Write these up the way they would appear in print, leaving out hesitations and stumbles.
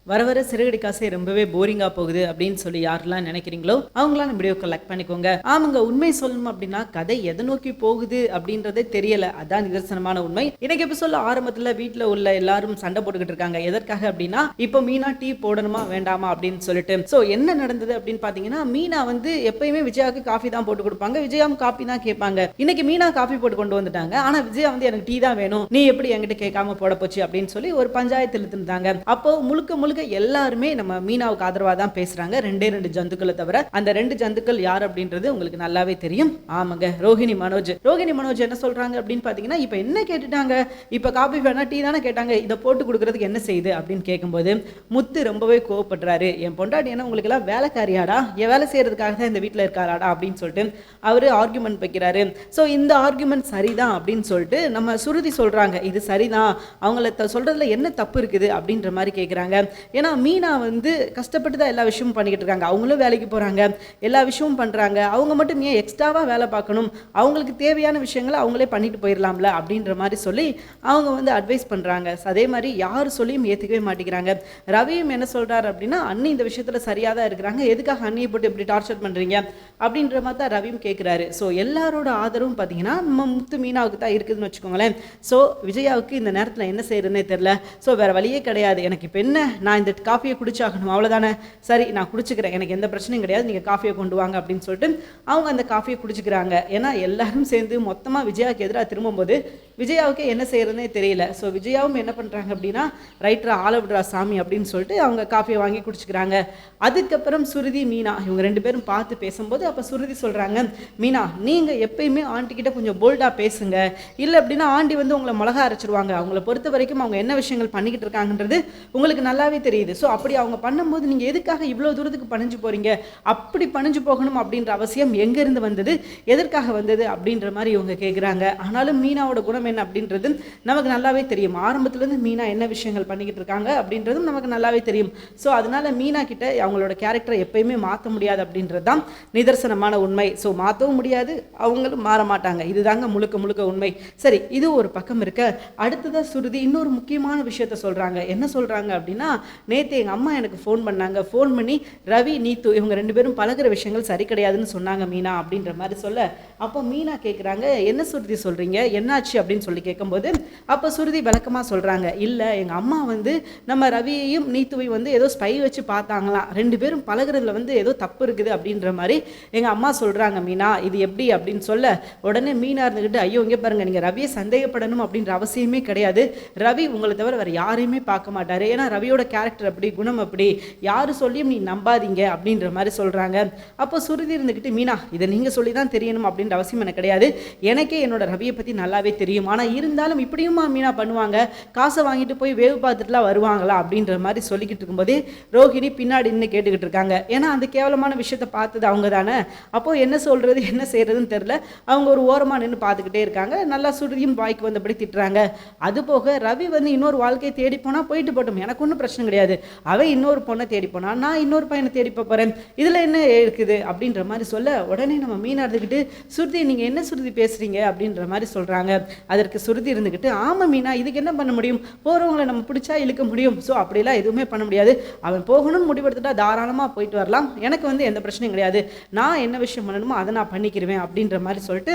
வர வர சிறுகடி காசே ரொம்பவே போரிங்கா போகுது அப்படின்னு சொல்லி யாரெல்லாம் நினைக்கிறீங்களோ அவங்களாம் வீடியோ கலெக்ட் பண்ணிக்கோங்க. ஆமாங்க, உண்மை சொல்லணும் அப்படின்னா கதை எதை நோக்கி போகுது அப்படின்றதே தெரியல. அதான் நிதர்சனமான உண்மை. இன்னைக்கு எபிசோட்ல ஆரம்பத்துல வீட்டுல உள்ள எல்லாரும் சண்டை போட்டுக்கிட்டு இருக்காங்க. எதற்காக அப்படின்னா இப்போ மீனா டீ போடணுமா வேண்டாமா அப்படின்னு சொல்லிட்டு. சோ என்ன நடந்தது அப்படின்னு பாத்தீங்கன்னா, மீனா வந்து எப்பயுமே விஜயாவுக்கு காஃபி தான் போட்டு கொடுப்பாங்க. விஜயாவும் காஃபி தான் கேட்பாங்க. இன்னைக்கு மீனா காஃபி போட்டு கொண்டு வந்துட்டாங்க. ஆனா விஜயா வந்து எனக்கு டீ தான் வேணும், நீ எப்படி என்கிட்ட கேட்காம போட போச்சு அப்படின்னு சொல்லி ஒரு பஞ்சாயத்து இழுத்துட்டாங்க. அப்போ முழுக்க முழுக்க எல்லாருமே நம்ம மீனாவுக்கு ஆதரவா தான் பேசுறாங்க. ரெண்டு ஜந்துக்களை தவிர. அந்த 2 ஜந்துக்கள் யார் அப்படின்றது உங்களுக்கு நல்லாவே தெரியும். ஆமாங்க, ரோஹிணி மனோஜ் என்ன சொல்றாங்க அப்படின்னு பாத்தீங்கன்னா, இப்ப என்ன கேட்டுட்டாங்க, இப்ப காபி வேணா டீ தானே கேட்டாங்க, இதை போட்டு கொடுக்கறதுக்கு என்ன செய்யுது அப்படின்னு கேட்கும்போது முத்து ரொம்பவே கோவப்படுறாரு. என் பொண்டாட்டி என்ன உங்களுக்கு எல்லாம் வேலைக்காரியாடா, என் வேலை செய்யறதுக்காக தான் இந்த வீட்டில் இருக்காராடா அப்படின்னு சொல்லிட்டு அவரு ஆர்குமெண்ட் வைக்கிறாரு. ஸோ இந்த ஆர்குமெண்ட் சரிதான் அப்படின்னு சொல்லிட்டு நம்ம சுருதி சொல்றாங்க, இது சரிதான், அவங்கள சொல்றதுல என்ன தப்பு இருக்குது அப்படின்ற மாதிரி கேட்குறாங்க. ஏன்னா மீனா வந்து கஷ்டப்பட்டு தான் எல்லா விஷயமும் பண்ணிக்கிட்டு இருக்காங்க. அவங்களும் வேலைக்கு போறாங்க, எல்லா விஷயமும் பண்றாங்க. அவங்க மட்டும் ஏன் எக்ஸ்ட்ராவா வேலை பார்க்கணும், அவங்களுக்கு தேவையான விஷயங்களை அவங்களே பண்ணிட்டு போயிடலாம்ல அப்படின்ற மாதிரி சொல்லி அவங்க வந்து அட்வைஸ் பண்றாங்க. அதே மாதிரி யார் சொல்லியும் ஏற்றுக்கவே மாட்டேங்கிறாங்க. ரவியும் என்ன சொல்றாரு அப்படின்னா, அண்ணி இந்த விஷயத்துல சரியா தான் இருக்கிறாங்க, எதுக்காக அண்ணியை போட்டு இப்படி டார்ச்சர் பண்றீங்க அப்படின்ற மாதிரி தான் ரவியும் கேட்கிறாரு. ஸோ எல்லாரோட ஆதரவும் பார்த்தீங்கன்னா நம்ம முத்து மீனாவுக்கு தான் இருக்குதுன்னு வச்சுக்கோங்களேன். ஸோ விஜயாவுக்கு இந்த நேரத்தில் என்ன செய்யறதுனே தெரியல. ஸோ வேற வழியே கிடையாது, எனக்கு இப்போ என்ன, நான் இந்த காஃபியை குடிச்சாகணும் அவ்வளோதானே, சரி நான் குடிச்சுக்கிறேன், எனக்கு எந்த பிரச்சனையும் கிடையாது, நீங்கள் காஃபியை கொண்டு வாங்க அப்படின்னு சொல்லிட்டு அவங்க அந்த காஃபியை குடிச்சுக்கிறாங்க. ஏன்னா எல்லாரும் சேர்ந்து மொத்தமாக விஜயாவுக்கு எதிராக திரும்பும்போது விஜயாவுக்கு என்ன செய்யறதுனே தெரியல. ஸோ விஜயாவும் என்ன பண்ணுறாங்க அப்படின்னா, ரைட்டரா ஆள விடுறா சாமி அப்படின்னு சொல்லிட்டு அவங்க காஃபியை வாங்கி குடிச்சுக்கிறாங்க. அதுக்கப்புறம் சுருதி மீனா இவங்க 2 பேரும் பார்த்து பேசும்போது அப்போ சுருதி சொல்கிறாங்க, மீனா நீங்கள் எப்பயுமே ஆண்டி கிட்ட கொஞ்சம் போல்டாக பேசுங்க, இல்லை அப்படின்னா ஆண்டி வந்து உங்களை மிளகா அரைச்சிருவாங்க. அவங்கள பொறுத்த வரைக்கும் அவங்க என்ன விஷயங்கள் பண்ணிக்கிட்டு இருக்காங்கன்றது உங்களுக்கு நல்லாவே தெரியுது. ஸோ அப்படி அவங்க பண்ணும்போது நீங்கள் எதுக்காக இவ்வளோ தூரத்துக்கு பணிஞ்சு போகிறீங்க, அப்படி பணிஞ்சு போகணும் அப்படின்ற அவசியம் எங்கேருந்து வந்தது, எதற்காக வந்தது அப்படின்ற மாதிரி இவங்க கேட்குறாங்க. ஆனாலும் மீனாவோட குணம் என்ன அப்படின்றது நமக்கு நல்லாவே தெரியும். ஆரம்பத்துலேருந்து மீனா என்ன விஷயங்கள் பண்ணிக்கிட்டு இருக்காங்க அப்படின்றதும் நமக்கு நல்லாவே தெரியும். ஸோ அதனால மீனா கிட்ட அவங்களோட கேரக்டரை எப்பயுமே மாற்ற முடியாது அப்படின்றது தான் நிதர்சனமான உண்மை. ஸோ மாற்றவும் முடியாது, அவங்களும் மாற மாட்டாங்க. இதுதாங்க முழுக்க முழுக்க உண்மை. சரி, இது ஒரு பக்கம் இருக்க, அடுத்ததாக சுருதி இன்னொரு முக்கியமான விஷயத்த சொல்கிறாங்க. என்ன சொல்கிறாங்க அப்படின்னா, நேற்று எங்கள் அம்மா எனக்கு ஃபோன் பண்ணாங்க, ஃபோன் பண்ணி ரவி நீத்து இவங்க 2 பேரும் பழகிற விஷயங்கள் சரி கிடையாதுன்னு சொன்னாங்க மீனா அப்படின்ற மாதிரி சொல்ல, அப்போ மீனா கேட்குறாங்க, என்ன சுருதி சொல்கிறீங்க, என்னாச்சு அப்படின்னு சொல்லி கேட்கும்போது அப்போ சுருதி விளக்கமாக சொல்கிறாங்க, இல்லை எங்கள் அம்மா வந்து நம்ம ரவியையும் நீத்துவையும் வந்து ஏதோ ஸ்பை வச்சு பார்த்தாங்களாம், 2 பேரும் பழகிறதுல வந்து ஏதோ தப்பு இருக்குது அப்படின்ற மாதிரி எங்கள் அம்மா சொல்கிறாங்க மீனா, இது எப்படி அப்படின்னு சொல்ல உடனே மீனா இருந்துக்கிட்டு, ஐயோ இங்கே பாருங்கள், நீங்கள் ரவியை சந்தேகப்படணும் அப்படின்ற அவசியமே கிடையாது, ரவி உங்களை தவிர வேறு யாரையுமே பார்க்க மாட்டார், ஏன்னா ரவியோட கேரக்டர் அப்படி, குணம் அப்படி, யார் சொல்லியும் நீ நம்பாதீங்க அப்படின்ற மாதிரி சொல்கிறாங்க. அப்போ சுருதி இருந்துக்கிட்டு, மீனா இதை நீங்கள் சொல்லி தான் தெரியணும் அப்படின்ற அவசியம் எனக்கு கிடையாது, எனக்கே என்னோட ரவியை பற்றி நல்லாவே தெரியும், ஆனால் இருந்தாலும் இப்படியுமா மீனா பண்ணுவாங்க, காசை வாங்கிட்டு போய் வேவு பார்த்துட்டுலாம் வருவாங்களா அப்படின்ற மாதிரி சொல்லிக்கிட்டு இருக்கும்போதே ரோஹிணி பின்னாடி இன்னும் கேட்டுக்கிட்டு இருக்காங்க. ஏன்னா அந்த கேவலமான விஷயத்தை பார்த்தது அவங்க தானே. அப்போ என்ன சொல்றது என்ன செய்யறதுன்னு தெரியல, அவங்க ஒரு ஓரமாக நின்று பார்த்துக்கிட்டே இருக்காங்க. நல்லா சுருதியும் வாய்க்கு வந்தபடி திட்டுறாங்க. அது போக ரவி வந்து இன்னொரு வாழ்க்கையை தேடி போனால் போயிட்டு போட்டோம், எனக்கு ஒன்றும் பிரச்சனை கிடையாது, அவன் இன்னொரு பொண்ணை தேடி போனா, நான் இன்னொரு பையனை தேடி போகிறேன், இதில் என்ன இருக்குது அப்படின்ற மாதிரி சொல்ல உடனே நம்ம மீனா இருந்துக்கிட்டு, சுருதி நீங்கள் என்ன சுருதி பேசுகிறீங்க அப்படின்ற மாதிரி சொல்கிறாங்க. அதற்கு சுருதி இருந்துக்கிட்டு, ஆமாம் மீனா இதுக்கு என்ன பண்ண முடியும், போகிறவங்களை நம்ம பிடிச்சா இழுக்க முடியும், ஸோ அப்படிலாம் எதுவுமே பண்ண முடியாது, அவன் போகணும்னு முடிவெடுத்துட்டா தாராளமாக போயிட்டு வரலாம், எனக்கு வந்து எந்த பிரச்சனையும் கிடையாது, நான் என்ன விஷயம் பண்ணணுமோ அதை நான் பண்ணிக்கிடுவேன் அப்படின்ற மாதிரி சொல்லிட்டு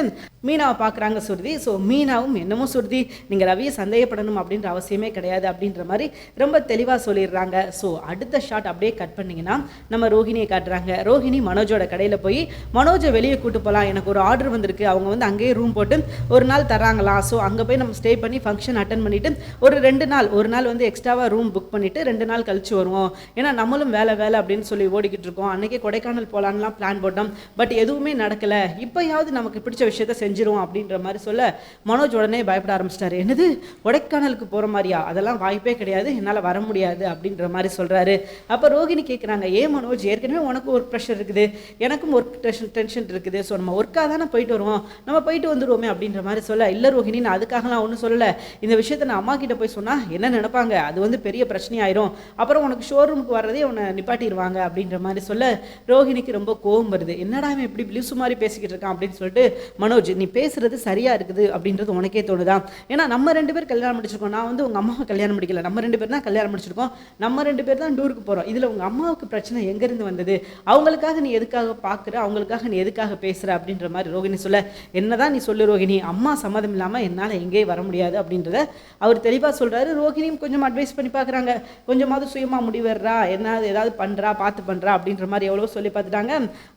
மீனாவை பார்க்குறாங்க சுருதி. ஸோ மீனாவும் என்னமோ சுருதி நீங்கள் ரவியை சந்தேகப்படணும் அப்படின்ற அவசியமே கிடையாது அப்படின்ற மாதிரி ரொம்ப தெளிவாக சொல்லிடுறாங்க. ஸோ அடுத்த ஷாட் அப்படியே கட் பண்ணிங்கன்னா நம்ம ரோஹிணியை காட்டுறாங்க. ரோஹிணி மனோஜோட கடையில் போய் மனோஜை வெளியே கூட்டு போகலாம், எனக்கு ஒரு ஆர்டர் வந்திருக்கு, அவங்க வந்து அங்கேயே ரூம் போட்டு ஒரு நாள் தராங்களா, ஸோ அங்கே போய் நம்ம ஸ்டே பண்ணி ஃபங்க்ஷன் அட்டன் பண்ணிவிட்டு ஒரு 2 நாள் ஒரு நாள் வந்து எக்ஸ்ட்ராவாக ரூம் புக் பண்ணிவிட்டு 2 நாள் கழிச்சு வருவோம், ஏன்னா நம்மளும் வேலை அப்படின்னு சொல்லி ஓடிக்கிட்டு இருக்கோம், அன்றைக்கே கொடைக்கானல் போகலான்லாம் பிளான் போட்டோம், பட் எதுவுமே நடக்கலை, இப்போயாவது நமக்கு பிடிச்ச விஷயத்த செஞ்சிருவோம் அப்படின்ற மாதிரி சொல்ல மனோஜ் உடனே பயப்பட ஆரம்பிச்சிட்டாரு. என்னது கொடைக்கானலுக்கு போகிற மாதிரியா, அதெல்லாம் வாய்ப்பே கிடையாது, என்னால் வர முடியாது அப்படின்ற மாதிரி சொல்கிறாரு. அப்போ ரோஹிணி கேட்குறாங்க, ஏன் மனோஜ் ஏற்கனவே உனக்கு ஒர்க் ப்ரெஷர் இருக்குது, எனக்கும் ஒர்க் டென்ஷன் இருக்குது, ஸோ நம்ம ஒர்க்காக தானே போயிட்டு வருவோம், நம்ம போயிட்டு வந்துடுவோமே அப்படின்ற மாதிரி சொல்ல, இல்லை ரோஹிணி நான் அதுக்காகலாம் ஒன்றும் சொல்லலை, இந்த விஷயத்தை நான் அம்மா கிட்ட போய் சொன்னால் என்ன நினைப்பாங்க, அது வந்து பெரிய பிரச்சனையாயிரும், அப்புறம் உனக்கு ஷோரூமுக்கு வர்றதே உன்னை நிப்பாட்டிடுவாங்க அப்படின்ற மாதிரி சொல்ல ரோஹிணிக்கு ரொம்ப கோவம் வருது. என்னடா இவன் இப்படி பிலிசு மாதிரி பேசிக்கிட்டு இருக்கான் அப்படின்னு சொல்லிட்டு, மனோஜ் நீ பேசுறது சரியா இருக்குது அப்படின்றது உனக்கே தோணுதா, ஏன்னா நம்ம 2 பேர் கல்யாணம் முடிச்சிருக்கோம், நான் வந்து உங்கள் அம்மாவை கல்யாணம் முடிக்கல, நம்ம 2 பேர் தான் கல்யாணம் முடிச்சிருக்கோம், நம்ம 2 பேர் தான் டூருக்கு போகிறோம், இதில் உங்கள் அம்மாவுக்கு பிரச்சனை எங்கேருந்து வந்தது, அவங்களுக்காக நீ எதுக்காக பார்க்குற, அவங்களுக்காக நீ எதுக்காக பேசுகிற அப்படின்ற மாதிரி ரோகிணி சொல்ல, என்னதான் நீ சொல்லு ரோகிணி, அம்மா சம்மதம் இல்லாமல் என்னால் எங்கேயும் வர முடியாது அப்படின்றத அவர் தெளிவாக சொல்கிறாரு. ரோகிணியும் கொஞ்சம் அட்வைஸ் பண்ணி பார்க்குறாங்க, கொஞ்சமாவது சுயமாக முடிவெறா, என்ன ஏதாவது பண்ணுறா பார்த்து பண்ணுறா அப்படின்ற மாதிரி எவ்வளோ சொல்லி பார்த்துட்டாங்க.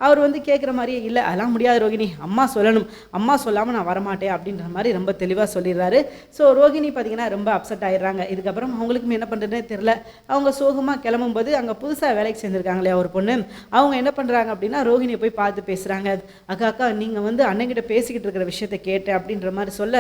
அவர் வந்து கேட்குற மாதிரியே இல்லை, அதெல்லாம் முடியாது ரோகிணி, அம்மா சொல்லணும், அம்மா சொல்லாமல் நான் வரமாட்டேன் அப்படின்ற மாதிரி ரொம்ப தெளிவாக சொல்லிடுறாரு. ஸோ ரோகிணி பார்த்தீங்கன்னா ரொம்ப அப்செட் ஆகிடுறாங்க. இதுக்கப்புறம் அவங்களுக்கும் என்ன பண்ணுறதுனே தெரில. அவங்க சோகமாக கிளம்பும்போது அங்கே புதுசாக வேலைக்கு சேர்ந்துருக்காங்களே ஒரு பொண்ணு, அவங்க என்ன பண்ணுறாங்க அப்படின்னா ரோகிணியை போய் பார்த்து பேசுகிறாங்க. அக்கா அக்கா நீங்கள் வந்து அண்ணங்கிட்ட பேசிக்கிட்டு இருக்கிற விஷயத்தை கேட்டேன் அப்படின்ற மாதிரி சொல்ல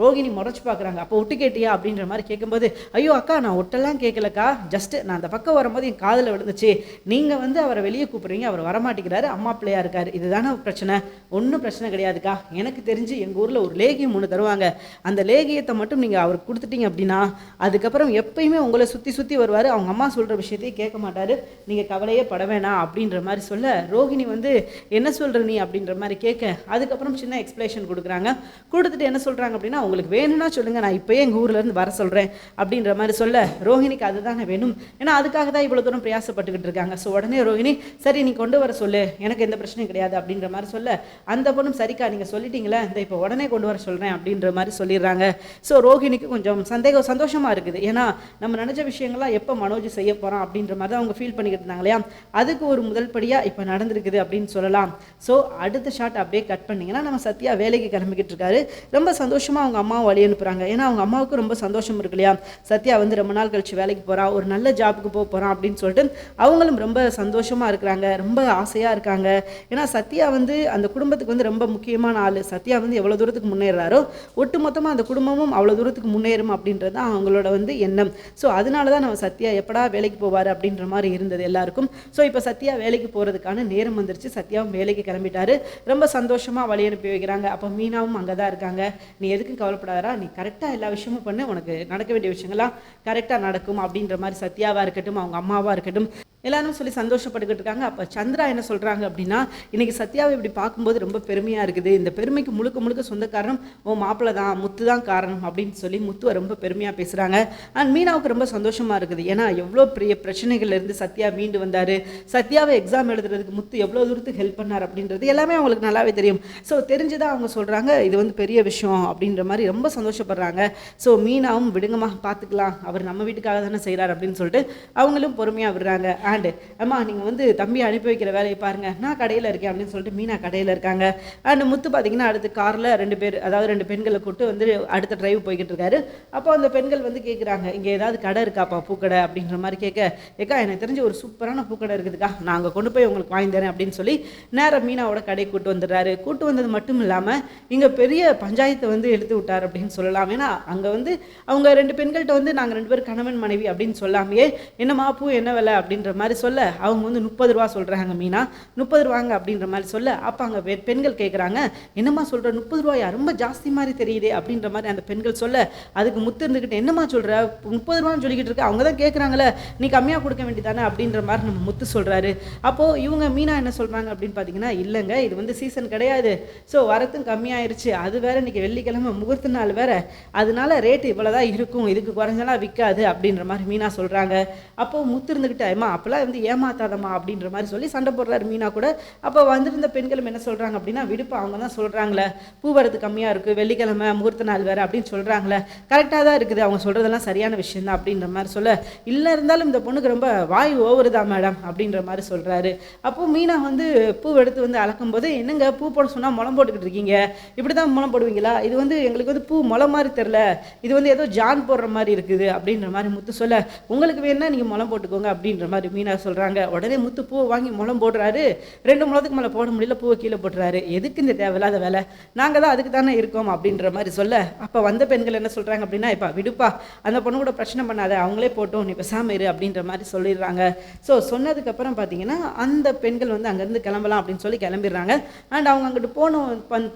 ரோகிணி முறைச்சி பார்க்குறாங்க. அப்போ ஒட்டு கேட்டியா அப்படின்ற மாதிரி கேட்கும்போது, ஐயோ அக்கா நான் ஒட்டெல்லாம் கேட்கலக்கா, ஜஸ்ட்டு நான் அந்த பக்கம் வரும்போது என் காதில் விழுந்துச்சு, நீங்கள் வந்து அவரை வெளியே கூப்பிட்றீங்க, அவர் வரமாட்டேங்கிறாரு, அம்மா பிள்ளையா இருக்காரு, இதுதானே பிரச்சனை, ஒன்றும் பிரச்சனை கிடையாதுக்கா, எனக்கு தெரிஞ்சு எங்கள் ஊரில் ஒரு லேகியம் ஒன்று தருவாங்க, அந்த லேகியத்தை மட்டும் நீங்கள் அவருக்கு கொடுத்துட்டீங்க அப்படின்னா அதுக்கப்புறம் எப்பயுமே உங்களை சுற்றி சுற்றி வருவார், அவங்க அம்மா சொல்கிற விஷயத்தையும் கேட்க மாட்டார், நீங்கள் கவலையே பட வேணாம் அப்படின்ற மாதிரி சொல்ல ரோகிணி வந்து என்ன சொல்கிற நீ அப்படின்ற மாதிரி கேட்க அதுக்கப்புறம் சின்ன எக்ஸ்பிளேஷன் கொடுக்குறாங்க. கொடுத்துட்டு என்ன சொல்கிறாங்க அப்படின்னா, உங்களுக்கு வேணும்னா சொல்லுங்கள், நான் இப்போயே எங்கள் ஊர்லேருந்து வர சொல்கிறேன் அப்படின்ற மாதிரி சொல்ல ரோஹிணிக்கு அதுதானே வேணும், ஏன்னா அதுக்காக தான் இவ்வளோ தூரம் பிரயாசப்பட்டுக்கிட்டு இருக்காங்க. ஸோ உடனே ரோஹிணி சரி நீ கொண்டு வர சொல்லு, எனக்கு எந்த பிரச்சனையும் கிடையாது அப்படின்ற மாதிரி சொல்ல அந்த பொண்ணும் சரிக்கா நீங்கள் சொல்லிட்டீங்களே, இந்த இப்போ உடனே கொண்டு வர சொல்கிறேன் அப்படின்ற மாதிரி சொல்லிடுறாங்க. ஸோ ரோஹிணிக்கு கொஞ்சம் சந்தோஷமாக இருக்குது, ஏன்னா நம்ம நினச்ச விஷயங்கள்லாம் எப்போ மனோஜ் செய்ய போகிறான் அப்படின்ற மாதிரி தான் அவங்க ஃபீல் பண்ணிக்கிட்டு இருந்தாங்க இல்லையா, அதுக்கு ஒரு முதல் படியாக இப்போ நடந்திருக்குது அப்படின்னு சொல்லலாம். ஸோ அடுத்த ஷாட் அப்படியே கட் பண்ணிங்கன்னா நம்ம சத்யா வேலைக்கு கிளம்பிக்கிட்டு இருக்காரு. ரொம்ப சந்தோஷமாக அவங்க அம்மாவை வழி அனுப்புகிறாங்க, ஏன்னா அவங்க அம்மாவுக்கு ரொம்ப சந்தோஷம் இருக்கு இல்லையா, சத்யா வந்து ரொம்ப நாள் கழிச்சு வேலைக்கு போகிறா, ஒரு நல்ல ஜாபுக்கு போகிறான் அப்படின்னு சொல்லிட்டு அவங்களும் ரொம்ப சந்தோஷமாக இருக்கிறாங்க, ரொம்ப ஆசையாக இருக்காங்க. ஏன்னா சத்யா வந்து அந்த குடும்பத்துக்கு வந்து ரொம்ப முக்கியமான ஆள், சத்யா வந்து எவ்வளோ தூரத்துக்கு முன்னேறாரோ ஒட்டு மொத்தமாக அந்த குடும்பமும் அவ்வளோ தூரத்துக்கு முன்னேறும் அப்படின்றது தான் அவங்களோட வந்து எண்ணம். ஸோ அதனால தான் நம்ம சத்யா எப்படா வேலைக்கு போவார் அப்படின்ற மாதிரி இருந்தது எல்லாருக்கும். ஸோ இப்போ சத்யா வேலைக்கு போகிறதுக்கான நேரம் வந்துருச்சு, சத்யாவும் வேலைக்கு கிளம்பிட்டாரு. ரொம்ப சந்தோஷமாக வழி அனுப்பி வைக்கிறாங்க. அப்போ மீனாவும் அங்கே தான் இருக்காங்க. நீ எதுக்கும் கவலைப்படாதா, நீ கரெக்டாக எல்லா விஷயமும் பண்ணு, உனக்கு நடக்க வேண்டிய விஷயங்கள்லாம் கரெக்டாக நடக்கும் அப்படின்ற மாதிரி சத்யாவாக இருக்கட்டும் அவங்க அம்மாவாக இருக்கட்டும் எல்லாரும் சொல்லி சந்தோஷப்பட்டுக்கிட்டு இருக்காங்க. அப்போ சந்திரா என்ன சொல்கிறாங்க அப்படின்னா, இன்றைக்கி சத்யாவை இப்படி பார்க்கும்போது ரொம்ப பெருமையாக இருக்குது, இந்த பெருமைக்கு முழுக்க முழுக்க சொந்த காரணம் ஓ மாப்பிள்ளை தான், முத்து தான் காரணம் அப்படின்னு சொல்லி முத்துவை ரொம்ப பெருமையாக பேசுகிறாங்க. அண்ட் மீனாவுக்கு ரொம்ப சந்தோஷமாக இருக்குது, ஏன்னா எவ்வளோ பெரிய பிரச்சனைகள்லேருந்து சத்யா மீண்டு வந்தார், சத்யாவை எக்ஸாம் எழுதுறதுக்கு முத்து எவ்வளோ தூரத்துக்கு ஹெல்ப் பண்ணார் அப்படின்றது எல்லாமே அவங்களுக்கு நல்லாவே தெரியும். ஸோ தெரிஞ்சுதான் அவங்க சொல்கிறாங்க இது வந்து பெரிய விஷயம் அப்படின்ற மாதிரி ரொம்ப சந்தோஷப்படுறாங்க. ஸோ மீனாவும் விடுங்கம்மா பார்த்துக்கலாம், அவர் நம்ம வீட்டுக்காக தானே செய்கிறார் அப்படின்னு சொல்லிட்டு அவங்களும் பொறுமையாக விடுறாங்க. அண்டு அம்மா நீங்கள் வந்து தம்பி அனுப்பி வைக்கிற வேலையை பாருங்கள், நான் கடையில் இருக்கேன் அப்படின்னு சொல்லிட்டு மீனா கடையில் இருக்காங்க. அண்டு முத்து பார்த்தீங்கன்னா அடுத்து காரில் 2 பேர், அதாவது 2 பெண்களை கூப்பிட்டு வந்து அடுத்த டிரைவ் போய்கிட்டு இருக்காரு. அப்போ அந்த பெண்கள் வந்து கேட்குறாங்க, இங்கே ஏதாவது கடை இருக்காப்பா பூக்கடை அப்படின்ற மாதிரி கேட்க, ஏக்கா எனக்கு தெரிஞ்ச ஒரு சூப்பரான பூக்கடை இருக்குதுக்கா, நான் அங்கே கொண்டு போய் உங்களுக்கு வாங்கி தரேன் அப்படின்னு சொல்லி நேரம் மீனாவோட கடை கூட்டு வந்துடுறாரு. கூட்டு வந்தது மட்டும் இல்லாமல் இங்கே பெரிய பஞ்சாயத்தை வந்து எடுத்து விட்டார் அப்படின்னு சொல்லலாம். ஏன்னா அங்கே வந்து அவங்க 2 பெண்கள்கிட்ட வந்து நாங்கள் 2 பேர் கணவன் மனைவி அப்படின்னு சொல்லாமையே என்னம்மா பூ என்ன விலை அப்படின்ற மாதிரி சொல்ல அவங்க வந்து 30 ரூபா சொல்கிறாங்க. மீனா 30 ரூபாங்க அப்படின்ற மாதிரி சொல்ல அப்போ அங்கே பெண்கள் கேட்குறாங்க, என்னம்மா சொல்கிற 30 ரூபாயா, ரொம்ப ஜாஸ்தி மாதிரி தெரியுதே அப்படின்ற மாதிரி அந்த பெண்கள் சொல்ல அதுக்கு முத்து இருந்துக்கிட்டு என்னம்மா சொல்கிற 30 ரூபான்னு சொல்லிக்கிட்டு இருக்கு, அவங்க தான் கேட்குறாங்களே நீ கம்மியாக கொடுக்க வேண்டியதானே அப்படின்ற மாதிரி நம்ம முத்து சொல்கிறாரு. அப்போது இவங்க மீனா என்ன சொல்கிறாங்க அப்படின்னு பார்த்தீங்கன்னா, இல்லைங்க இது வந்து சீசன் கிடையாது, ஸோ வரத்தும் கம்மியாயிருச்சு, அது வேறு இன்றைக்கி வெள்ளிக்கிழமை முகூர்த்த நாள் வேறு, அதனால ரேட்டு இவ்வளோதான் இருக்கும், இதுக்கு குறைஞ்சலாம் விற்காது அப்படின்ற மாதிரி மீனா சொல்கிறாங்க. அப்போது முத்து இருந்துக்கிட்டு அம்மா அப்போலாம் வந்து ஏமாத்தாதம்மா அப்படின்ற மாதிரி சொல்லி சண்டை போடுறாரு மீனா கூட. அப்போ வந்திருந்த பெண்களும் என்ன சொல்கிறாங்க அப்படின்னா, விடுப்பா அவங்க தான் சொல்கிறாங்களே பூ வரது கம்மியாக இருக்குது, வெள்ளிக்கிழமை முகூர்த்த நாள் வேறு அப்படின்னு சொல்கிறாங்களே, கரெக்டாக தான் இருக்குது, அவங்க சொல்கிறதெல்லாம் சரியான விஷயம் தான் அப்படின்ற மாதிரி சொல்ல, இல்லை இருந்தாலும் இந்த பொண்ணுக்கு ரொம்ப வாய் ஓவர் தான் மேடம் அப்படின்ற மாதிரி சொல்கிறாரு. அப்போது மீனா வந்து பூ எடுத்து வந்து அளக்கும்போது, என்னங்க பூ போட சொன்னால் முளம் போட்டுக்கிட்டு இருக்கீங்க, இப்படி தான் முளம் போடுவீங்களா, இது வந்து எங்களுக்கு வந்து பூ முளை மாதிரி தெரில, இது வந்து ஏதோ ஜான் போடுற மாதிரி இருக்குது அப்படின்ற மாதிரி முத்து சொல்ல, உங்களுக்கு வேணுன்னா நீங்கள் முளம் போட்டுக்கோங்க அப்படின்ற மாதிரி மீனா சொல்கிறாங்க. உடனே முத்து பூவை வாங்கி முளம் போடுறாரு. 2 முளத்துக்கு மேலே போட முடியல, பூவை கீழே போட்டுறாரு. எதுக்கு இந்த தேவையில்லாத வேலை, நாங்கள் தான் அதுக்கு தானே இருக்கோம் அப்படின்ற மாதிரி சொல்ல, அப்போ வந்த பெண்கள் என்ன சொல்கிறாங்க அப்படின்னா, இப்போ விடுப்பா அந்த பொண்ணு கூட பிரச்சனை பண்ணாத, அவங்களே போட்டோம், நீ பேசாமல் இரு அப்படின்ற மாதிரி சொல்லிடுறாங்க. ஸோ சொன்னதுக்கப்புறம் பார்த்தீங்கன்னா அந்த பெண்கள் வந்து அங்கேருந்து கிளம்பலாம் அப்படின்னு சொல்லி கிளம்பிடுறாங்க. அண்ட் அவங்க அங்கிட்டு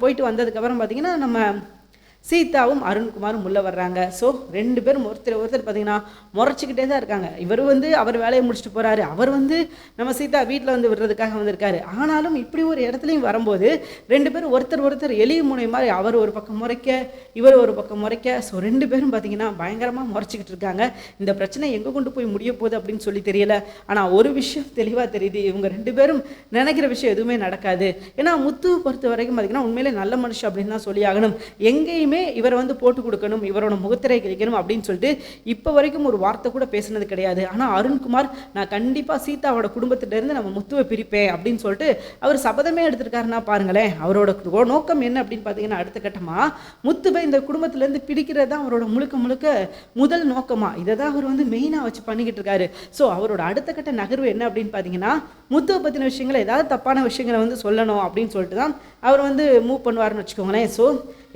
போயிட்டு வந்ததுக்கப்புறம் பார்த்தீங்கன்னா நம்ம சீதாவும் அருண்குமாரும் உள்ளே வர்றாங்க. ஸோ 2 பேரும் ஒருத்தர் பார்த்தீங்கன்னா முறைச்சிக்கிட்டே தான் இருக்காங்க. இவர் அவர் வேலையை முடிச்சுட்டு போகிறாரு, அவர் நம்ம சீதா வீட்டில் விடுறதுக்காக வந்திருக்காரு. ஆனாலும் இப்படி ஒரு இடத்துலையும் வரும்போது 2 பேரும் ஒருத்தர் எளிய முனை மாதிரி அவர் ஒரு பக்கம் முறைக்க, இவர் ஒரு பக்கம் முறைக்க. ஸோ 2 பேரும் பார்த்தீங்கன்னா பயங்கரமாக முறைச்சிக்கிட்டு இருக்காங்க. இந்த பிரச்சனை எங்கே கொண்டு போய் முடிய போகுது அப்படின்னு சொல்லி தெரியல. ஆனால் ஒரு விஷயம் தெளிவாக தெரியுது, இவங்க 2 பேரும் நினைக்கிற விஷயம் எதுவுமே நடக்காது. ஏன்னா முத்துவை பொறுத்த வரைக்கும் பார்த்தீங்கன்னா உண்மையிலே நல்ல மனுஷன் அப்படின்னு தான் சொல்லி ஆகணும். எங்கேயுமே இவரை போட்டு கொடுக்கணும், இவரோட முகத்திரை கிழிக்கணும் அப்படின்னு சொல்லிட்டு இப்போ வரைக்கும் ஒரு வார்த்தை கூட பேசினது கிடையாது. ஆனால் அருண்குமார் நான் கண்டிப்பாக சீதாவோட குடும்பத்திலேருந்து நம்ம முத்துவை பிரிப்பேன் அப்படின்னு சொல்லிட்டு அவர் சபதமே எடுத்திருக்காருன்னா பாருங்களேன். அவரோட நோக்கம் என்ன அப்படின்னு பார்த்தீங்கன்னா அடுத்த கட்டமாக முத்துவை இந்த குடும்பத்திலேருந்து பிரிக்கிறது தான் அவரோட முழுக்க முதல் நோக்கமாக. இதை தான் அவர் மெயினாக வச்சு பண்ணிக்கிட்டு இருக்காரு. ஸோ அவரோட அடுத்த கட்ட நகர்வு என்ன அப்படின்னு பார்த்தீங்கன்னா முத்துவை பற்றின விஷயங்களை ஏதாவது தப்பான விஷயங்களை சொல்லணும் அப்படின்னு சொல்லிட்டு தான் அவர் மூவ் பண்ணுவார்னு வச்சுக்கோங்களேன். ஸோ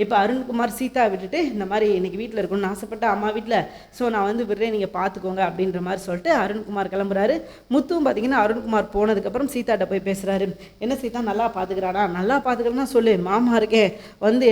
இப்போ அருண்குமார் சீதா விட்டுட்டு இந்த மாதிரி இன்றைக்கி வீட்டில் இருக்கணும்னு ஆசைப்பட்ட அம்மா வீட்டில், ஸோ நான் விடுறேன் நீங்கள் பார்த்துக்கோங்க அப்படின்ற மாதிரி சொல்லிட்டு அருண்குமார் கிளம்புறாரு. முத்துவும் பார்த்தீங்கன்னா அருண்குமார் போனதுக்கப்புறம் சீதாட்ட போய் பேசுகிறாரு. என்ன சீதா நல்லா பார்த்துக்கிறானா? நல்லா பார்த்துக்கிறேன்னா சொல்லு, மாமா இருக்கே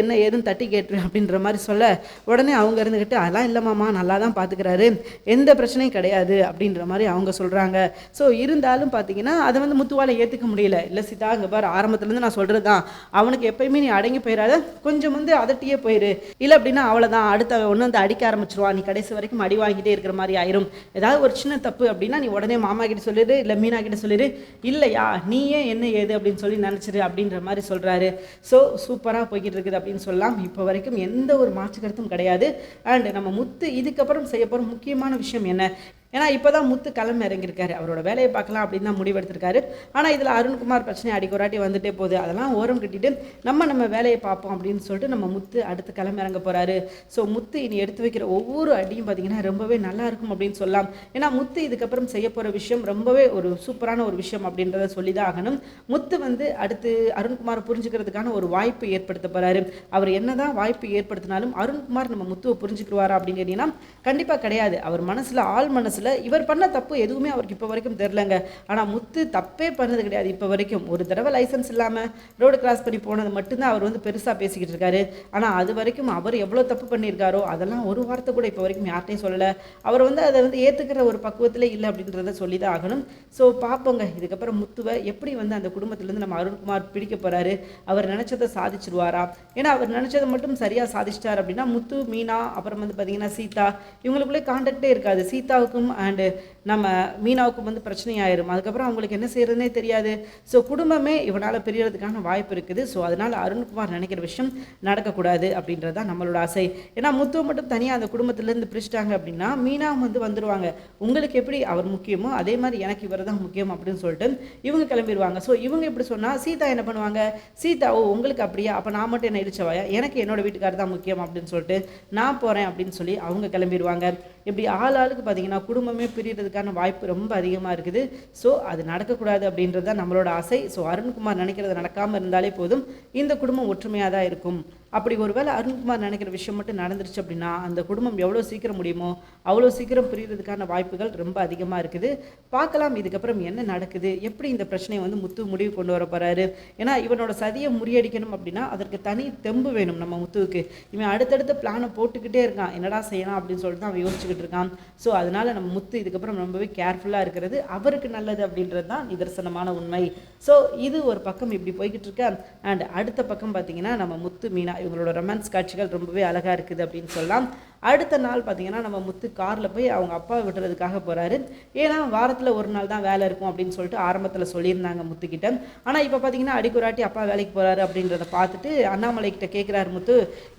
என்ன ஏதுன்னு தட்டி கேட்டு அப்படின்ற மாதிரி சொல்ல உடனே அவங்க இருந்துக்கிட்டு அதெல்லாம் இல்லை மாமா நல்லா தான் பார்த்துக்கிறாரு, எந்த பிரச்சனையும் கிடையாது அப்படின்ற மாதிரி அவங்க சொல்கிறாங்க. ஸோ இருந்தாலும் பார்த்தீங்கன்னா அதை முத்துவால் ஏற்றுக்க முடியல. இல்லை சீதா இங்கே பாரு, ஆரம்பத்துலேருந்து நான் சொல்கிறது தான், அவனுக்கு எப்பயுமே நீ அடங்கி போயிடாத, கொஞ்சம் அதட்டியே போயிரு, இல்லை அப்படின்னா அவ்வளோதான், அடுத்த ஒன்று அடிக்க ஆரம்பிச்சிருவான், நீ கடைசி வரைக்கும் அடி வாங்கிட்டே இருக்கிற மாதிரி ஆயிரும். ஏதாவது ஒரு சின்ன தப்பு அப்படின்னா நீ உடனே மாமா கிட்ட சொல்லிடு, இல்லை மீனா கிட்ட சொல்லிடு, இல்லையா நீயே என்ன ஏது அப்படின்னு சொல்லி நினச்சிரு அப்படின்ற மாதிரி சொல்கிறாரு. ஸோ சூப்பராக போய்கிட்டு இருக்குது அப்படின்னு சொல்லலாம். இப்போ வரைக்கும் எந்த ஒரு மாற்று கருத்தும் கிடையாது. அண்ட் நம்ம முத்து இதுக்கப்புறம் செய்ய போகிற முக்கியமான விஷயம் என்ன? ஏன்னா இப்போ தான் முத்து கிளம்பி இறங்கியிருக்காரு, அவரோட வேலையை பார்க்கலாம் அப்படின்னு தான் முடிவெடுத்திருக்காரு. ஆனால் இதில் அருண்குமார் பிரச்சனை அடிக்கொராட்டி வந்துட்டே போகுது. அதெல்லாம் ஓரம் கட்டிட்டு நம்ம வேலையை பார்ப்போம் அப்படின்னு சொல்லிட்டு நம்ம முத்து அடுத்து கிளம்பி இறங்க போகிறாரு. ஸோ முத்து இனி எடுத்து வைக்கிற ஒவ்வொரு அடியும் பார்த்திங்கன்னா ரொம்பவே நல்லா இருக்கும் அப்படின்னு சொல்லலாம். ஏன்னா முத்து இதுக்கப்புறம் செய்ய போகிற விஷயம் ரொம்பவே ஒரு சூப்பரான ஒரு விஷயம் அப்படின்றத சொல்லி தான் ஆகணும். முத்து அடுத்து அருண்குமாரை புரிஞ்சுக்கிறதுக்கான ஒரு வாய்ப்பு ஏற்படுத்த போகிறாரு. அவர் என்ன தான் வாய்ப்பு ஏற்படுத்தினாலும் அருண்குமார் நம்ம முத்துவை புரிஞ்சுக்கிடுவாரா அப்படின்னு கேட்டிங்கன்னா கண்டிப்பாக கிடையாது. அவர் மனசில் ஆள் மனசில் இவர் பண்ண தப்பு எதுவுமே அவருக்கு இப்போ வரைக்கும் தெரிலங்க. ஆனால் முத்து தப்பே பண்ணது கிடையாது இப்போ வரைக்கும். ஒரு தடவை லைசன்ஸ் இல்லாமல் ரோடு கிராஸ் பண்ணி போனது மட்டும்தான் அவர் பெருசாக பேசிக்கிட்டு இருக்காரு. ஆனால் அது வரைக்கும் அவர் எவ்வளோ தப்பு பண்ணியிருக்காரோ அதெல்லாம் ஒரு வார்த்தை கூட இப்போ வரைக்கும் யார்ட்டையும் சொல்லலை. அவர் அதை ஏற்றுக்கிற ஒரு பக்குவத்தில் இல்லை அப்படின்றத சொல்லி தான் ஆகணும். ஸோ பார்ப்போங்க இதுக்கப்புறம் முத்துவை எப்படி அந்த குடும்பத்திலேருந்து நம்ம அருண்குமார் பிடிக்க போகிறாரு. அவர் நினச்சதை சாதிச்சிருவாரா? ஏன்னா அவர் நினச்சதை மட்டும் சரியாக சாதிச்சிட்டார் அப்படின்னா முத்து, மீனா, அப்புறம் பார்த்தீங்கன்னா சீதா, இவங்களுக்குள்ளே கான்டாக்டே இருக்காது. சீதாவுக்கும் அண்டு நம்ம மீனாவுக்கும் பிரச்சனை ஆயிரும். அதுக்கப்புறம் அவங்களுக்கு என்ன செய்யறதுனே தெரியாது. ஸோ குடும்பமே இவனால் பிரியறதுக்கான வாய்ப்பு இருக்குது. ஸோ அதனால் அருண்குமார் நினைக்கிற விஷயம் நடக்கக்கூடாது அப்படின்றது தான் நம்மளோட ஆசை. ஏன்னா முத்துவை மட்டும் தனியாக அந்த குடும்பத்திலேருந்து பிரிச்சுட்டாங்க அப்படின்னா மீனாவும் வந்துடுவாங்க. உங்களுக்கு எப்படி அவர் முக்கியமோ அதே மாதிரி எனக்கு இவர் தான் முக்கியம் அப்படின்னு சொல்லிட்டு இவங்க கிளம்பிடுவாங்க. ஸோ இவங்க எப்படி சொன்னால் சீதா என்ன பண்ணுவாங்க, சீதா ஓ உங்களுக்கு அப்படியா, அப்போ நான் மட்டும் என்ன இடிச்சவாயா, எனக்கு என்னோட வீட்டுக்காரர் தான் முக்கியம் அப்படின்னு சொல்லிட்டு நான் போகிறேன் அப்படின்னு சொல்லி அவங்க கிளம்பிடுவாங்க. இப்படி ஆளுக்கு பார்த்தீங்கன்னா குடும்பமே பிரியறதுக்கான வாய்ப்பு ரொம்ப அதிகமாக இருக்குது. ஸோ அது நடக்கக்கூடாது அப்படின்றது தான் நம்மளோட ஆசை. ஸோ அருண்குமார் நினைக்கிறது நடக்காமல் இருந்தாலே போதும், இந்த குடும்பம் ஒற்றுமையாக தான் இருக்கும். அப்படி ஒருவேளை அருண்குமார் நினைக்கிற விஷயம் மட்டும் நடந்துருச்சு அப்படின்னா அந்த குடும்பம் எவ்வளோ சீக்கிரம் முடியுமோ அவ்வளோ சீக்கிரம் பிரியறதுக்கான வாய்ப்புகள் ரொம்ப அதிகமாக இருக்குது. பார்க்கலாம் இதுக்கப்புறம் என்ன நடக்குது, எப்படி இந்த பிரச்சனையை முத்து முடிவு கொண்டு வர போகிறாரு. ஏன்னா இவனோட சதியை முறியடிக்கணும் அப்படின்னா அதற்கு தனி தெம்பு வேணும் நம்ம முத்துவுக்கு. இவன் அடுத்தடுத்த பிளானை போட்டுக்கிட்டே இருக்கான், என்னடா செய்யலாம் அப்படின்னு சொல்லிட்டு தான் அவன் யோசிச்சுக்கிட்டு இருக்கான். ஸோ அதனால் நம்ம முத்து இதுக்கப்புறம் ரொம்பவே கேர்ஃபுல்லாக இருக்கிறது அவருக்கு நல்லது அப்படின்றது தான் நிதர்சனமான உண்மை. ஸோ இது ஒரு பக்கம் இப்படி போய்கிட்டு இருக்க. அண்ட் அடுத்த பக்கம் பார்த்தீங்கன்னா நம்ம முத்து, மீனா இவங்களோட ரொமான்ஸ் காட்சிகள் ரொம்பவே அழகாக இருக்குது அப்படின்னு சொல்லலாம். அடுத்த நாள் பார்த்தீங்கன்னா நம்ம முத்து காரில் போய் அவங்க அப்பா விட்டுறதுக்காக போகிறாரு. ஏன்னா வாரத்தில் ஒரு நாள் தான் வேலை இருக்கும் அப்படின்னு சொல்லிட்டு ஆரம்பத்தில் சொல்லியிருந்தாங்க முத்துக்கிட்ட. ஆனால் இப்போ பார்த்தீங்கன்னா அடிக்குறாட்டி அப்பா வேலைக்கு போகிறாரு அப்படின்றத பார்த்துட்டு அண்ணாமலை கிட்ட கேட்குறாரு முத்து,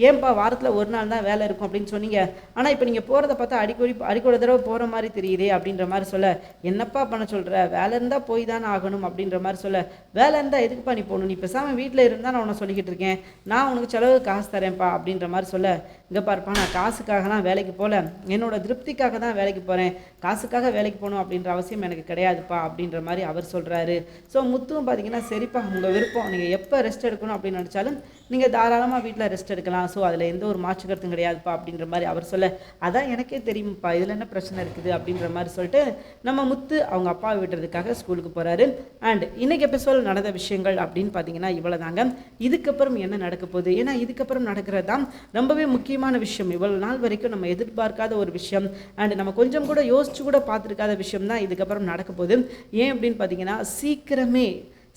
ஏன்பா வாரத்தில் ஒரு நாள் தான் வேலை இருக்கும் அப்படின்னு சொன்னீங்க, ஆனால் இப்போ நீங்கள் போகிறத பார்த்தா அடிக்கொரு தடவை போகிற மாதிரி தெரியுதே அப்படின்ற மாதிரி சொல்ல, என்னப்பா பண்ண சொல்கிற, வேலை இருந்தால் போய் தானே ஆகணும் அப்படின்ற மாதிரி சொல்ல, வேலை இருந்தால் எதுக்குப்பா நீ போகணும், நீ பேசாமல் வீட்டில் இருந்தால் நான் உன்னை சொல்லிக்கிட்டு இருக்கேன், நான் உனக்கு செலவு காசு தரேன்ப்பா அப்படின்ற மாதிரி சொல்ல, இங்கே பாருப்பா நான் காசுக்காகலாம் வேலைக்கு போகல, என்னோட திருப்திக்காக தான் வேலைக்கு போகிறேன், காசுக்காக வேலைக்கு போகணும் அப்படின்ற அவசியம் எனக்கு கிடையாதுப்பா அப்படின்ற மாதிரி அவர் சொல்கிறாரு. ஸோ முத்துவும் பார்த்தீங்கன்னா சரிப்பா உங்கள் விருப்பம், நீங்கள் எப்போ ரெஸ்ட் எடுக்கணும் அப்படின்னு நினச்சாலும் நீங்கள் தாராளமாக வீட்டில் ரெஸ்ட் எடுக்கலாம், ஸோ அதில் எந்த ஒரு மாற்று கருத்தும் கிடையாதுப்பா அப்படின்ற மாதிரி அவர் சொல்ல, அதான் எனக்கே தெரியும்ப்பா இதில் என்ன பிரச்சனை இருக்குது அப்படின்ற மாதிரி சொல்லிட்டு நம்ம முத்து அவங்க அப்பாவை விடுறதுக்காக ஸ்கூலுக்கு போகிறாரு. அண்ட் இன்னைக்கு எபிசோட் நடந்த விஷயங்கள் அப்படின்னு பார்த்தீங்கன்னா இவ்வளோ தாங்க. இதுக்கப்புறம் என்ன நடக்க போகுது, ஏன்னா இதுக்கப்புறம் நடக்கிறது தான் ரொம்பவே முக்கியமான விஷயம். இவ்வளோ நாள் வரைக்கும் நம்ம எதிர்பார்க்காத ஒரு விஷயம் அண்ட் நம்ம கொஞ்சம் கூட யோசிச்சு கூட பார்த்துருக்காத விஷயம் தான் இதுக்கப்புறம் நடக்க போகுது. ஏன் அப்படின்னு பார்த்தீங்கன்னா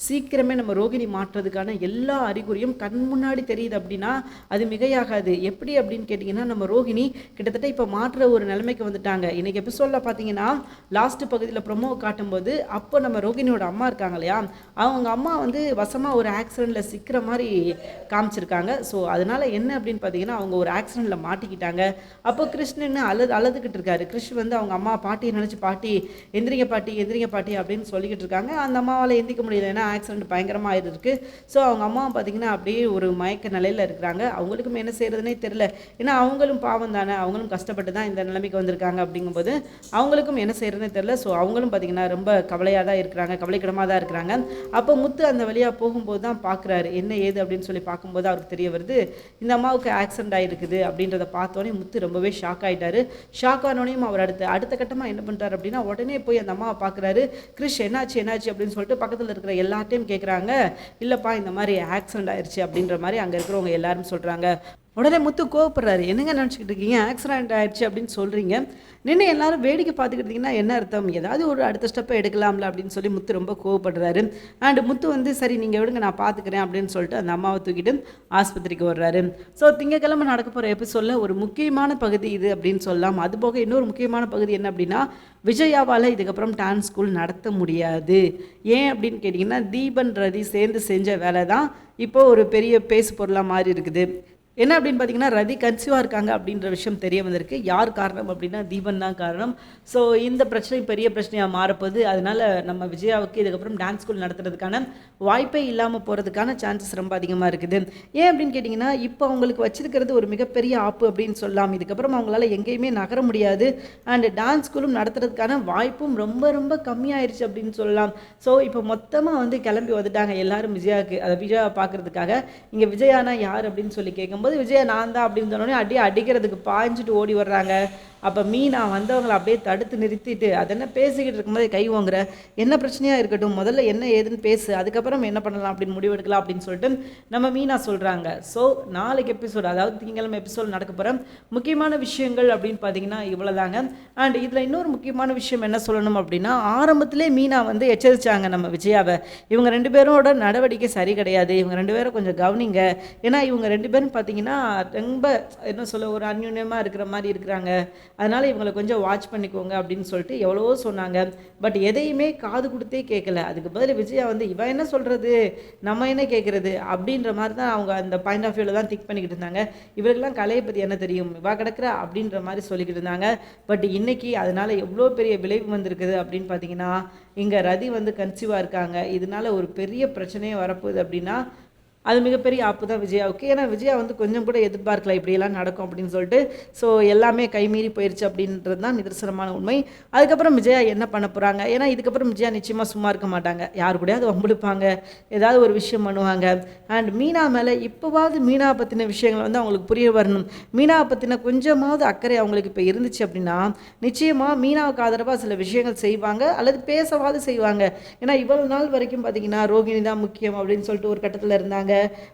சீக்கிரமே நம்ம ரோகிணி மாற்றுறதுக்கான எல்லா அறிகுறியும் கண் முன்னாடி தெரியுது அப்படின்னா அது மிகையாகாது. எப்படி அப்படின்னு கேட்டிங்கன்னா நம்ம ரோகிணி கிட்டத்தட்ட இப்போ மாற்றுற ஒரு நிலைமைக்கு வந்துட்டாங்க. இன்றைக்கி எபிசோடில் பார்த்தீங்கன்னா லாஸ்ட் பகுதியில் ப்ரொமோ காட்டும்போது அப்போ நம்ம ரோகிணியோட அம்மா இருக்காங்க இல்லையா, அவங்க அம்மா வந்து வசமாக ஒரு ஆக்சிடெண்ட்டில் சிக்கிற மாதிரி காமிச்சிருக்காங்க. ஸோ அதனால் என்ன அப்படின்னு பார்த்தீங்கன்னா அவங்க ஒரு ஆக்சிடெண்ட்டில் மாட்டிக்கிட்டாங்க. அப்போ கிருஷ்ணன் அழுதுகிட்டு இருக்காரு. கிருஷ் வந்து அவங்க அம்மா பாட்டியை நினச்சி பாட்டி எந்திரிங்க பாட்டி அப்படின்னு சொல்லிக்கிட்டு இருக்காங்க. அந்த அம்மாவால் எந்திரிக்க முடியல, ஏன்னா ஆக்சிடென்ட் பயங்கரமாக ஆயிருக்கு. ஸோ அவங்க அம்மா பார்த்தீங்கன்னா அப்படியே ஒரு மயக்க நிலையில் இருக்கிறாங்க. அவங்களுக்கும் என்ன செய்கிறதுனே தெரியல, ஏன்னா அவங்களும் பாவம் தானே, அவங்களும் கஷ்டப்பட்டு தான் இந்த நிலைமைக்கு வந்திருக்காங்க. அப்படிங்கும்போது அவங்களுக்கும் என்ன செய்கிறதுனே தெரியல. ஸோ அவங்களும் பார்த்தீங்கன்னா ரொம்ப கவலையாக தான் இருக்கிறாங்க, கவலைக்கிடமாக தான் இருக்கிறாங்க. அப்போ முத்து அந்த வழியாக போகும்போது தான் பார்க்குறாரு என்ன ஏது அப்படின்னு சொல்லி பார்க்கும்போது அவருக்கு தெரிய வருது இந்த அம்மாவுக்கு ஆக்சிடென்ட் ஆகிருக்குது. அப்படின்றத பார்த்தோன்னே முத்து ரொம்பவே ஷாக் ஆகிட்டாரு. ஷாக் ஆனோனையும் அவர் அடுத்த கட்டமாக என்ன பண்ணுறாரு அப்படின்னா உடனே போய் அந்த அம்மாவை பார்க்குறாரு. கிருஷ் என்னாச்சு அப்படின்னு சொல்லிட்டு பக்கத்தில் இருக்கிற எல்லார்ட்டையும் கேட்குறாங்க. இல்லைப்பா இந்த மாதிரி ஆக்சிடென்ட் ஆயிடுச்சு அப்படின்ற மாதிரி அங்கே இருக்கிறவங்க எல்லாரும் சொல்கிறாங்க. உடனே முத்து கோவப்படுறாரு. என்னங்க நினச்சிக்கிட்டு இருக்கீங்க, ஆக்சிடென்ட் ஆயிடுச்சு அப்படின்னு சொல்கிறீங்க, நின்று எல்லாரும் வேடிக்கை பார்த்துக்கிட்டிங்கன்னா என்ன அர்த்தம், ஏதாவது ஒரு அடுத்த ஸ்டெப்பை எடுக்கலாம்ல அப்படின்னு சொல்லி முத்து ரொம்ப கோவப்படுறாரு. அண்ட் முத்து வந்து சரி நீங்கள் விடுங்க நான் பார்த்துக்கிறேன் அப்படின்னு சொல்லிட்டு அந்த அம்மாவை தூக்கிட்டு ஆஸ்பத்திரிக்கு வர்றாரு. ஸோ திங்கக்கிழமை நடக்க போகிற எபிசோடில் ஒரு முக்கியமான பகுதி இது அப்படின்னு சொல்லலாம். அதுபோக இன்னொரு முக்கியமான பகுதி என்ன அப்படின்னா விஜயாவால் இதுக்கப்புறம் டான்ஸ் ஸ்கூல் நடத்த முடியாது. ஏன் அப்படின்னு கேட்டிங்கன்னா தீபன் ரதி சேர்ந்து செஞ்ச வேலை தான் இப்போ ஒரு பெரிய பேசு பொருளாக மாறி இருக்குது. என்ன அப்படின்னு பார்த்தீங்கன்னா ரதி கன்சீவாக இருக்காங்க அப்படின்ற விஷயம் தெரிய வந்திருக்கு. யார் காரணம் அப்படின்னா தீபன் தான் காரணம். ஸோ இந்த பிரச்சனை பெரிய பிரச்சனையாக மாறப்போகுது. அதனால் நம்ம விஜயாவுக்கு இதுக்கப்புறம் டான்ஸ் ஸ்கூல் நடத்துறதுக்கான வாய்ப்பே இல்லாமல் போகிறதுக்கான சான்சஸ் ரொம்ப அதிகமாக இருக்குது. ஏன் அப்படின்னு கேட்டிங்கன்னா இப்போ அவங்களுக்கு வச்சிருக்கிறது ஒரு மிகப்பெரிய ஆப்பு அப்படின்னு சொல்லலாம். இதுக்கப்புறம் அவங்களால எங்கேயுமே நகர முடியாது. அண்ட் டான்ஸ் ஸ்கூலும் நடத்துறதுக்கான வாய்ப்பும் ரொம்ப ரொம்ப கம்மியாயிருச்சு அப்படின்னு சொல்லலாம். ஸோ இப்போ மொத்தமாக வந்து கிளம்பி வந்துட்டாங்க எல்லாரும் விஜயாவை பார்க்குறதுக்காக. இங்கே விஜயானா யார் அப்படின்னு சொல்லி கேட்கும்போது விஜயா நான் தான் அப்படின்னு சொன்னோடனே அடிக்கிறதுக்கு பாய்ஞ்சிட்டு ஓடி வர்றாங்க. அப்போ மீனா வந்தவங்களை அப்படியே தடுத்து நிறுத்திட்டு அதென்ன பேசிக்கிட்டு இருக்கும்போது கை வாங்குற, என்ன பிரச்சனையாக இருக்கட்டும் முதல்ல என்ன ஏதுன்னு பேசு, அதுக்கப்புறம் என்ன பண்ணலாம் அப்படின்னு முடிவெடுக்கலாம் அப்படின்னு சொல்லிட்டு நம்ம மீனா சொல்கிறாங்க. ஸோ நாளைக்கு எபிசோடு அதாவது திங்கக்கிழமை எபிசோட் நடக்க போகிற முக்கியமான விஷயங்கள் அப்படின்னு பார்த்தீங்கன்னா இவ்வளோதாங்க. அண்ட் இதில் இன்னொரு முக்கியமான விஷயம் என்ன சொல்லணும் அப்படின்னா ஆரம்பத்திலே மீனா வந்து எச்சரித்தாங்க நம்ம விஜயாவை, இவங்க 2 பேரோட நடவடிக்கை சரி கிடையாது, இவங்க 2 பேரும் கொஞ்சம் கவனிங்க, ஏன்னா இவங்க 2 பேரும் பார்த்தீங்கன்னா ரொம்ப என்ன சொல்ல ஒரு அந்யுன்யமாக இருக்கிற மாதிரி இருக்கிறாங்க, அதனால் இவங்களை கொஞ்சம் வாட்ச் பண்ணிக்கோங்க அப்படின்னு சொல்லிட்டு எவ்வளவோ சொன்னாங்க. பட் எதையுமே காது கொடுத்தே கேட்கல. அதுக்கு பதில் விஜயா வந்து இவன் என்ன சொல்கிறது நம்ம என்ன கேட்குறது அப்படின்ற மாதிரி தான் அவங்க அந்த பாயிண்ட் ஆஃப் வியூவில் தான் திங்க் பண்ணிக்கிட்டு இருந்தாங்க. இவருக்கெல்லாம் கலையை பற்றி என்ன தெரியும், இவா கிடக்குற அப்படின்ற மாதிரி சொல்லிக்கிட்டு இருந்தாங்க. பட் இன்னைக்கு அதனால் எவ்வளோ பெரிய விளைவு வந்திருக்குது அப்படின்னு பார்த்தீங்கன்னா இங்கே ரதி வந்து கன்சீவாக இருக்காங்க. இதனால ஒரு பெரிய பிரச்சனையே வரப்போகுது அப்படின்னா அது மிகப்பெரிய ஆப்பு தான் விஜயாவுக்கு. ஏன்னா விஜயா வந்து கொஞ்சம் கூட எதிர்பார்க்கல இப்படியெல்லாம் நடக்கும் அப்படின்னு சொல்லிட்டு. ஸோ எல்லாமே கைமீறி போயிடுச்சு அப்படின்றது தான் நிதர்சனமான உண்மை. அதுக்கப்புறம் விஜயா என்ன பண்ண போகிறாங்க, ஏன்னா இதுக்கப்புறம் விஜயா நிச்சயமாக சும்மா இருக்க மாட்டாங்க, யார் கூடயாவது வம்பிழுப்பாங்க, ஏதாவது ஒரு விஷயம் பண்ணுவாங்க. அண்ட் மீனா மேலே இப்போவாவது மீனா பற்றின விஷயங்கள் வந்து அவங்களுக்கு புரிய வரணும். மீனா பற்றின கொஞ்சமாவது அக்கறை அவங்களுக்கு இப்போ இருந்துச்சு அப்படின்னா நிச்சயமாக மீனாவுக்கு ஆதரவாக சில விஷயங்கள் செய்வாங்க அல்லது பேசவாது செய்வாங்க. ஏன்னா இவ்வளவு நாள் வரைக்கும் பார்த்தீங்கன்னா ரோகிணி தான் முக்கியம் அப்படின்னு சொல்லிட்டு ஒரு கட்டத்தில் இருந்தாங்க.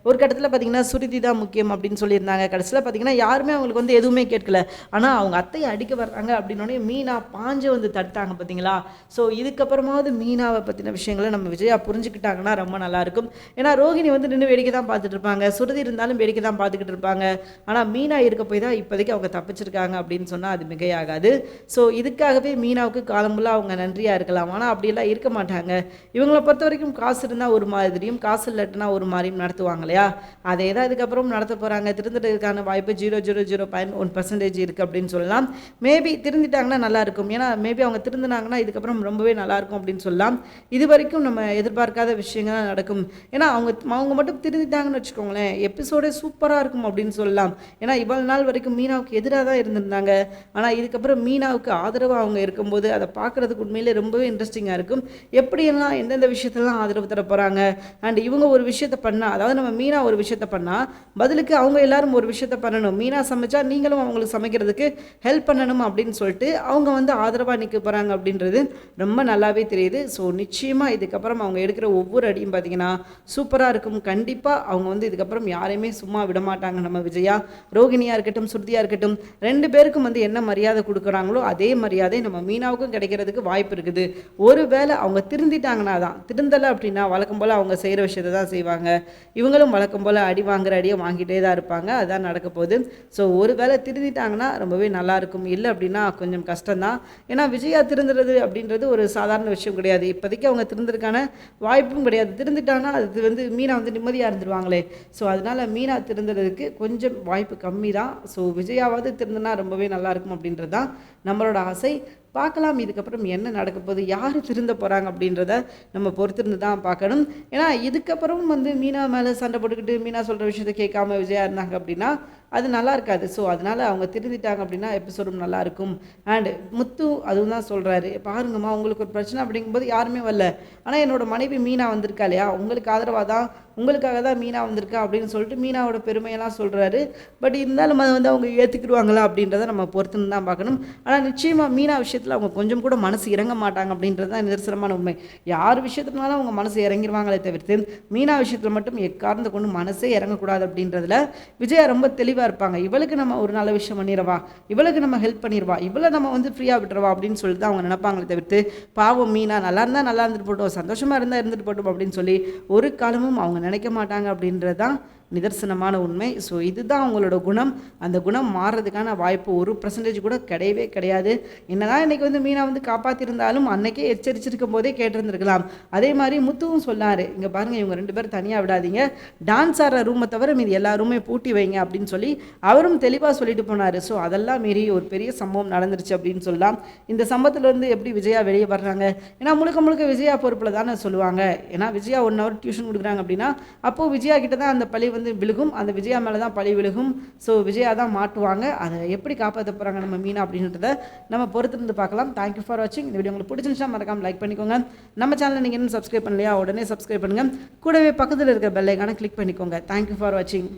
ஒரு கட்டத்தில் பார்த்தீங்கன்னா சுருதி தான் முக்கியம் அப்படின்னு சொல்லியிருந்தாங்க. கடைசியில் பார்த்தீங்கன்னா யாருமே அவங்களுக்கு வந்து எதுவுமே கேட்கல. ஆனால் அவங்க அத்தையை அடிக்க வர்றாங்க அப்படின்னோடனே மீனா பாஞ்சு வந்து தடுத்தாங்க பார்த்தீங்களா. ஸோ இதுக்கப்புறமாவது மீனாவை பற்றின விஷயங்களை நம்ம விஜயா புரிஞ்சுக்கிட்டாங்கன்னா ரொம்ப நல்லாயிருக்கும். ஏன்னா ரோகிணி வந்து நின்று வேடிக்கை தான் பார்த்துட்டு இருப்பாங்க, சுருதி இருந்தாலும் வேடிக்கை தான் பார்த்துக்கிட்டு இருப்பாங்க. ஆனால் மீனா இருக்க போய் தான் இப்போதைக்கு அவங்க தப்பிச்சிருக்காங்க அப்படின்னு சொன்னால் அது மிகையாகாது. ஸோ இதுக்காகவே மீனாவுக்கு காலம்புள்ள அவங்க நன்றியாக இருக்கலாம். ஆனால் அப்படியெல்லாம் இருக்க மாட்டாங்க. இவங்களை பொறுத்த வரைக்கும் காசு இருந்தால் ஒரு மாதிரியும் காசு இல்லட்டுனா ஒரு மாதிரியும் நடத்துவாங்க இல்லையா, அதே தான் இதுக்கப்புறம் நடத்த போகிறாங்க. திருந்துறதுக்கான வாய்ப்பு 0.01% இருக்குது அப்படின்னு சொல்லலாம். மேபி திருந்திட்டாங்கன்னா நல்லாயிருக்கும். ஏன்னா மேபி அவங்க திருந்தினாங்கன்னா இதுக்கப்புறம் ரொம்பவே நல்லாயிருக்கும் அப்படின்னு சொல்லலாம். இது வரைக்கும் நம்ம எதிர்பார்க்காத விஷயங்கள் நடக்கும். ஏன்னா அவங்க மட்டும் திருந்திட்டாங்கன்னு வச்சுக்கோங்களேன் எபிசோடே சூப்பராக இருக்கும் அப்படின்னு சொல்லலாம். ஏன்னா இவ்வளவு நாள் வரைக்கும் மீனாவுக்கு எதிராக தான் இருந்திருந்தாங்க. ஆனால் இதுக்கப்புறம் மீனாவுக்கு ஆதரவாக அவங்க இருக்கும்போது அதை பார்க்குறதுக்கு உண்மையிலே ரொம்பவே இன்ட்ரெஸ்டிங்காக இருக்கும். எப்படியெல்லாம் எந்தெந்த விஷயத்தெல்லாம் ஆதரவு தர போகிறாங்க. அண்ட் இவங்க ஒரு விஷயத்தை பண்ணால் அதாவது நம்ம மீனா ஒரு விஷயத்த பண்ணால் பதிலுக்கு அவங்க எல்லாரும் ஒரு விஷயத்த பண்ணணும். மீனா சமைச்சா நீங்களும் அவங்களுக்கு சமைக்கிறதுக்கு ஹெல்ப் பண்ணணும் அப்படின்னு சொல்லிட்டு அவங்க வந்து ஆதரவாக நிற்க போகிறாங்க அப்படின்றது ரொம்ப நல்லாவே தெரியுது. ஸோ நிச்சயமாக இதுக்கப்புறம் அவங்க எடுக்கிற ஒவ்வொரு அடியும் பார்த்தீங்கன்னா சூப்பராக இருக்கும். கண்டிப்பாக அவங்க வந்து இதுக்கப்புறம் யாரையுமே சும்மா விட மாட்டாங்க. நம்ம விஜயா, ரோகிணியாக இருக்கட்டும், ஸ்ருதியாக இருக்கட்டும், 2 பேருக்கும் வந்து என்ன மரியாதை கொடுக்குறாங்களோ அதே மரியாதை நம்ம மீனாவுக்கும் கிடைக்கிறதுக்கு வாய்ப்பு இருக்குது. ஒருவேளை அவங்க திருந்திட்டாங்கன்னா தான். திருந்தலை அப்படின்னா வழக்கம் போல் அவங்க செய்கிற விஷயத்தை தான் செய்வாங்க. இவங்களும் வழக்கம் போல் அடி வாங்குற அடியை வாங்கிட்டே தான் இருப்பாங்க. அதுதான் நடக்க போகுது. ஸோ ஒருவேளை திருந்திட்டாங்கன்னா ரொம்பவே நல்லாயிருக்கும். இல்லை அப்படின்னா கொஞ்சம் கஷ்டம்தான். ஏன்னா விஜயா திருந்துறது அப்படின்றது ஒரு சாதாரண விஷயம் கிடையாது. இப்போதைக்கு அவங்க திருந்ததுக்கான வாய்ப்பும் கிடையாது. திருந்துட்டாங்கன்னா அது வந்து மீனா வந்து நிம்மதியாக இருந்துருவாங்களே. ஸோ அதனால் மீனா திருந்துறதுக்கு கொஞ்சம் வாய்ப்பு கம்மி தான். ஸோ விஜயாவது திருந்தினா ரொம்பவே நல்லாயிருக்கும் அப்படின்றது தான் நம்மளோட ஆசை. பார்க்கலாம் இதுக்கப்புறம் என்ன நடக்க போகுது, யார் திருந்த போகிறாங்க அப்படின்றத நம்ம பொறுத்திருந்து தான் பார்க்கணும். ஏன்னா இதுக்கப்புறம் வந்து மீனா மேலே சண்டை போட்டுக்கிட்டு மீனா சொல்கிற விஷயத்தை கேட்காம விஜயா இருந்தாங்க அப்படின்னா அது நல்லா இருக்காது. ஸோ அதனால் அவங்க திருந்திட்டாங்க அப்படின்னா எபிசோடும் நல்லாயிருக்கும். அண்ட் முத்து அதுவும் தான் சொல்கிறாரு, பாருங்கம்மா உங்களுக்கு ஒரு பிரச்சனை அப்படிங்கும்போது யாருமே வரல, ஆனால் என்னோட மனைவி மீனா வந்திருக்கா இல்லையா, உங்களுக்கு ஆதரவாக தான், உங்களுக்காக தான் மீனா வந்திருக்கா அப்படின்னு சொல்லிட்டு மீனாவோட பெருமையெல்லாம் சொல்கிறாரு. பட் இருந்தாலும் அதை வந்து அவங்க ஏற்றுக்கிடுவாங்களா அப்படின்றத நம்ம பொறுத்துன்னு தான் பார்க்கணும். ஆனால் நிச்சயமாக மீனா விஷயத்தில் அவங்க கொஞ்சம் கூட மனசு இறங்க மாட்டாங்க அப்படின்றது தான் நிதர்சனமான உண்மை. யார் விஷயத்துனாலும் அவங்க மனசு இறங்கிடுவாங்களே தவிர்த்து மீனா விஷயத்தில் மட்டும் எக்கார்ந்து கொண்டு மனசே இறங்கக்கூடாது அப்படின்றதுல விஜயா ரொம்ப தெளிவாக இருப்பாங்க. இவளுக்கு நம்ம ஒரு நல்ல விஷயம் பண்ணிடவா, இவளுக்கு நம்ம ஹெல்ப் பண்ணிடுவா, இவளை நம்ம வந்து ஃப்ரீயாக விட்டுறவா அப்படின்னு சொல்லிட்டு அவங்க நினைப்பாங்களே தவிர்த்து பாவம் மீனா நல்லா இருந்தால் நல்லா இருந்துட்டு போட்டோம், சந்தோஷமாக இருந்தால் இருந்துட்டு போட்டோம் அப்படின்னு சொல்லி ஒரு காலமும் அவங்க நினைக்க மாட்டாங்க அப்படின்றது தான் நிதர்சனமான உண்மை. ஸோ இதுதான் அவங்களோட குணம். அந்த குணம் மாறுறதுக்கான வாய்ப்பு 1% கூட கிடையவே கிடையாது. என்னதான் இன்றைக்கி வந்து மீனா வந்து காப்பாற்றிருந்தாலும் அன்னைக்கே எச்சரிச்சிருக்கும் போதே கேட்டிருந்துருக்கலாம். அதே மாதிரி முத்துவும் சொன்னார், இங்கே பாருங்கள் இவங்க 2 பேரும் தனியாக விடாதீங்க, டான்ஸ் ஆடுற ரூமை தவிர மீது எல்லா ரூமே பூட்டி வைங்க அப்படின்னு சொல்லி அவரும் தெளிவாக சொல்லிட்டு போனார். ஸோ அதெல்லாம் மீறி ஒரு பெரிய சம்பவம் நடந்துருச்சு அப்படின்னு சொல்லலாம். இந்த சம்பவத்திலேருந்து எப்படி விஜயா வெளியே வர்றாங்க, ஏன்னா முழுக்க முழுக்க விஜயா பொறுப்பில் தானே சொல்லுவாங்க. ஏன்னா விஜயா 1 hour டியூஷன் கொடுக்குறாங்க அப்படின்னா அப்போது விஜயா கிட்ட தான் அந்த பழி வந்து விழுகும், அந்த விஜயா மேலே தான் பழி விழுகும். ஸோ விஜயா தான் மாட்டுவாங்க. அதை எப்படி காப்பாற்ற போகிறாங்க நம்ம மீனா அப்படின்றத நம்ம பொறுத்திருந்து பார்க்கலாம். தேங்க்யூ ஃபார் வாட்சிங். இந்த வீடியோ உங்களுக்கு பிடிச்சிருந்துச்சா மறக்காம லைக் பண்ணிக்கோங்க. நம்ம சேனலை நீங்கள் இன்னும் சப்ஸ்கிரைப் பண்ணலையா, உடனே சப்ஸ்கிரைப் பண்ணுங்கள். கூடவே பக்கத்தில் இருக்க பெல் ஐகானை கிளிக் பண்ணிக்கோங்க. தேங்க்யூ ஃபார் வாட்சிங்.